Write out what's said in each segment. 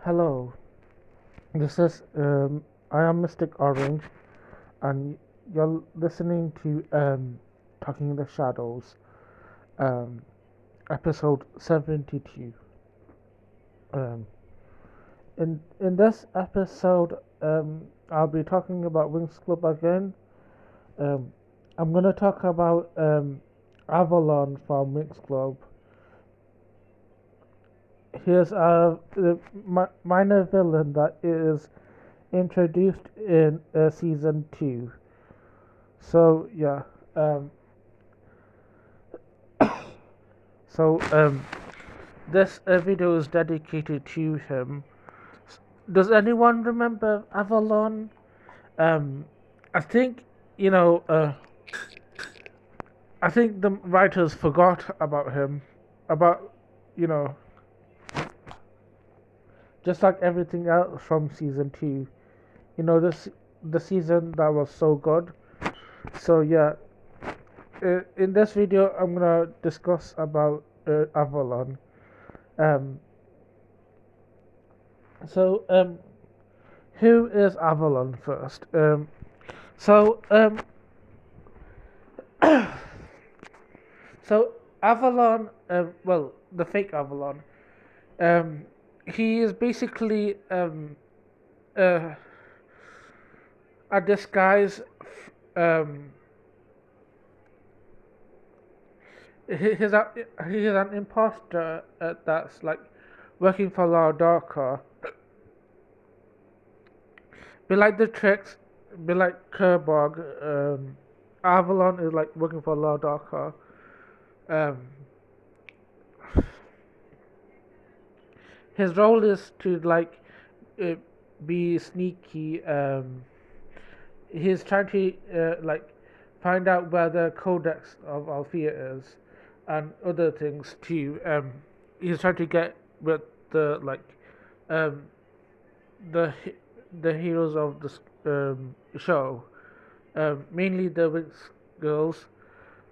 Hello, this is I am Mystic Orange, and you're listening to Talking in the Shadows, um, episode 72. Um, in this episode, I'll be talking about Winx Club again. Um, I'm gonna talk about Avalon from Winx Club. Here's a minor villain that is introduced in season 2. So yeah, um, so this video is dedicated to him. Does anyone remember Avalon? Um, I think you know. I think the writers forgot about him, about you know, just like everything else from season 2. You know, the season that was so good. So yeah, in this video, I'm gonna discuss about Avalon. Um, so who is Avalon first? So um, so Avalon, well, the fake Avalon, um, he is basically uh, a disguise. Um, he's a he's an imposter that's like working for Law Darker. Be like the tricks, be like Kerbog. Avalon is like working for Law Darker. Um, his role is to like uh, be sneaky. He's trying to like find out where the codex of Althea is, and other things too. He's trying to get with the like um, the the heroes of the show, mainly the Winx girls,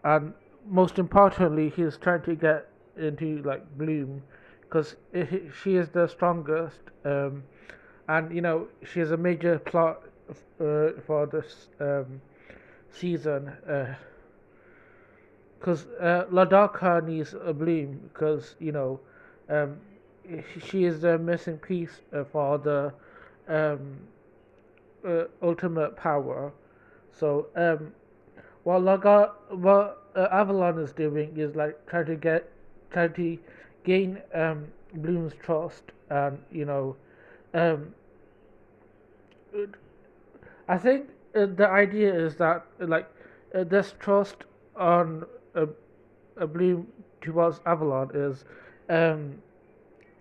and most importantly, he's trying to get into like Bloom, because she is the strongest. And she has a major plot for this season, because Ladaka needs a Bloom, because um, she is the missing piece for the um, ultimate power. So what Avalon is doing is like trying to gain Bloom's trust, and um, I think the idea is that like this trust on a, a Bloom towards Avalon um,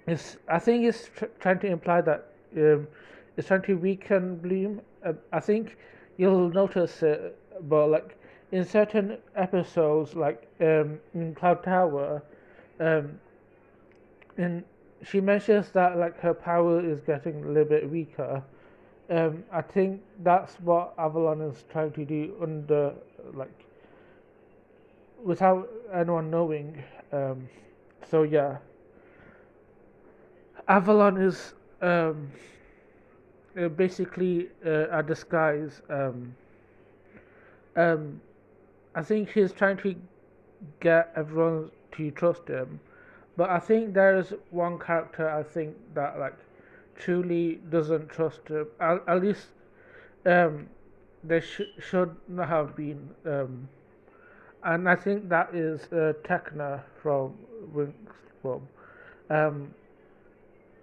is I think it's trying to imply that it's trying to weaken Bloom. I think you'll notice it, but like in certain episodes, like in Cloud Tower, um, and she mentions that like her power is getting a little bit weaker. I think that's what Avalon is trying to do under, like, without anyone knowing. So yeah, Avalon is basically a disguise. Um, I think he's trying to get everyone to trust him, but I think there is one character I think that like truly doesn't trust him. At least um, there should not have been. And I think that is Tekna from Winx Club. Um,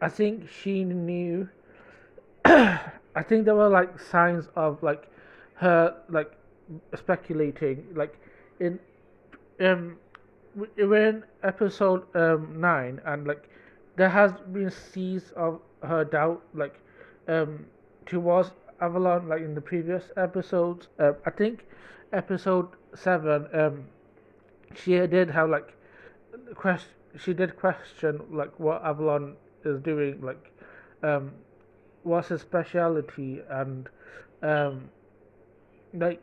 I think she knew. I think there were like signs of like her like speculating, like in um we're in episode 9, and like there has been seeds of her doubt, like um towards Avalon, like in the previous episodes. I think episode 7, she did have like question. She did question like what Avalon is doing, like um what's his speciality, and um like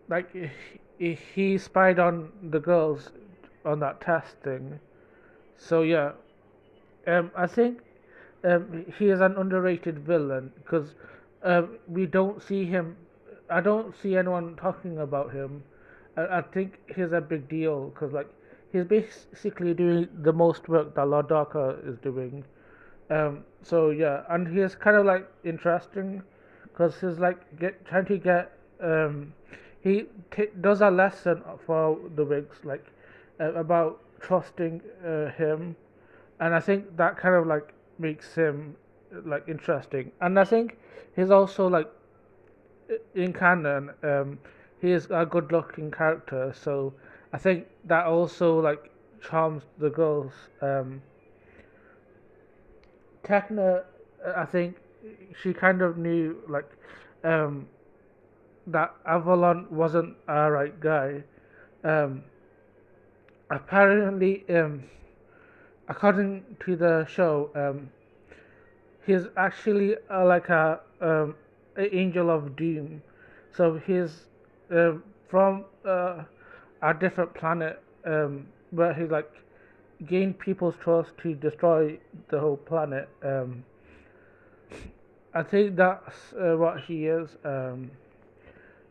like he spied on the girls on that test thing. So yeah, I think he is an underrated villain because we don't see him. I don't see anyone talking about him. I think he's a big deal because like he's basically doing the most work that Lord Darker is doing. So yeah, and he's kind of like interesting because he's like trying to get he does a lesson for the Whigs like about trusting him, and I think that kind of like makes him like interesting. And I think he's also like in canon, he is a good-looking character, so I think that also like charms the girls. Tekna, I think she kind of knew like um, that Avalon wasn't a right guy. Um, Apparently, according to the show, he's actually like a angel of doom. So he's from a different planet where he like gained people's trust to destroy the whole planet. I think that's what he is.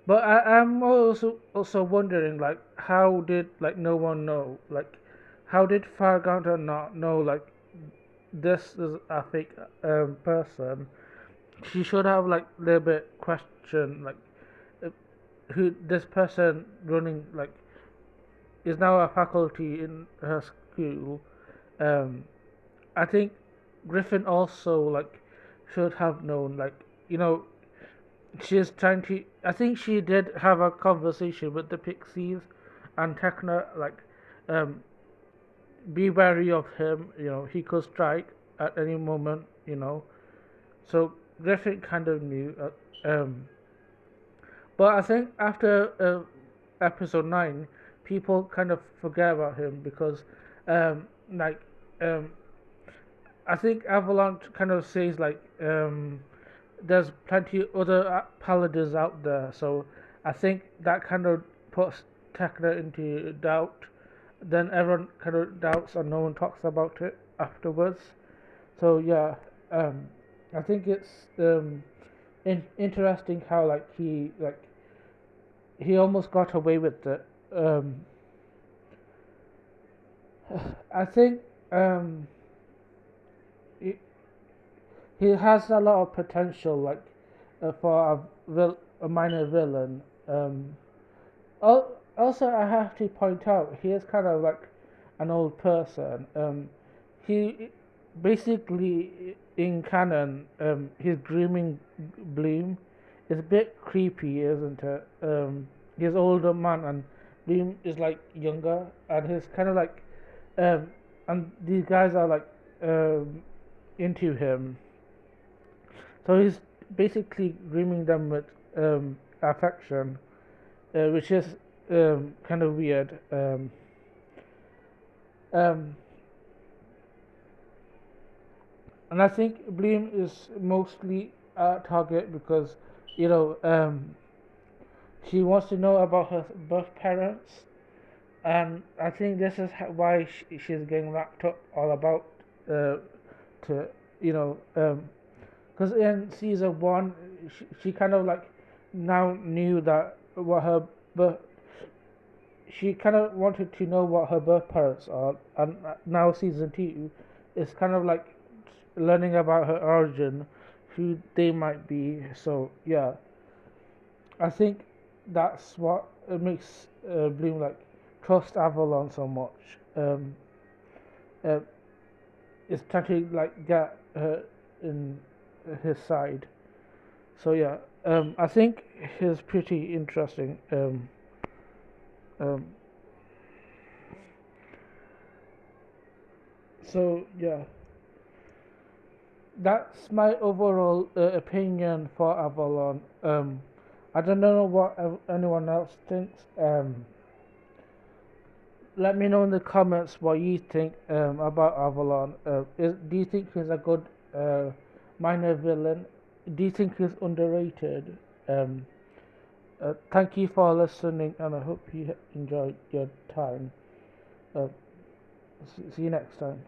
But I'm also wondering like how did like no one know like how did Farganda not know like this is a fake person? She should have like a little bit question like uh, who this person running like is now a faculty in her school. Um, I think Griffin also like should have known like you know she's trying to. I think she did have a conversation with the Pixies and Techna like um, be wary of him. He could strike at any moment. So Griffin kind of knew. But I think after episode 9, people kind of forget about him because, like, um, I think Avalon kind of says, like, there's plenty other paladins out there. So I think that kind of puts Tekla into doubt. Then everyone kind of doubts and no one talks about it afterwards. So yeah, um, I think it's interesting how like he almost got away with it. Um, I think um, he, he has a lot of potential, like for a minor villain. Also, I have to point out he is kind of like an old person. He basically in canon, his grooming Bloom is a bit creepy, isn't it? He's older man and Bloom is like younger, and he's kind of like, um, and these guys are like into him, so he's basically grooming them with affection, which is kind of weird. Um, and I think Bloom is mostly a target because you know she wants to know about her birth parents, and I think this is why she's getting wrapped up all about to you know because in season 1 she kind of like now knew that what her birth she kind of wanted to know what her birth parents are, and now season 2 is kind of like learning about her origin, who they might be. So yeah, I think that's what makes Bloom like trust Avalon so much. Uh, is trying to like get her in his side. So yeah, I think he's pretty interesting. Um, so yeah, that's my overall opinion for Avalon. I don't know what anyone else thinks. Let me know in the comments what you think about Avalon. Do you think he's a good minor villain? Do you think he's underrated? Um, Thank you for listening, and I hope you enjoyed your time. Uh, See you next time.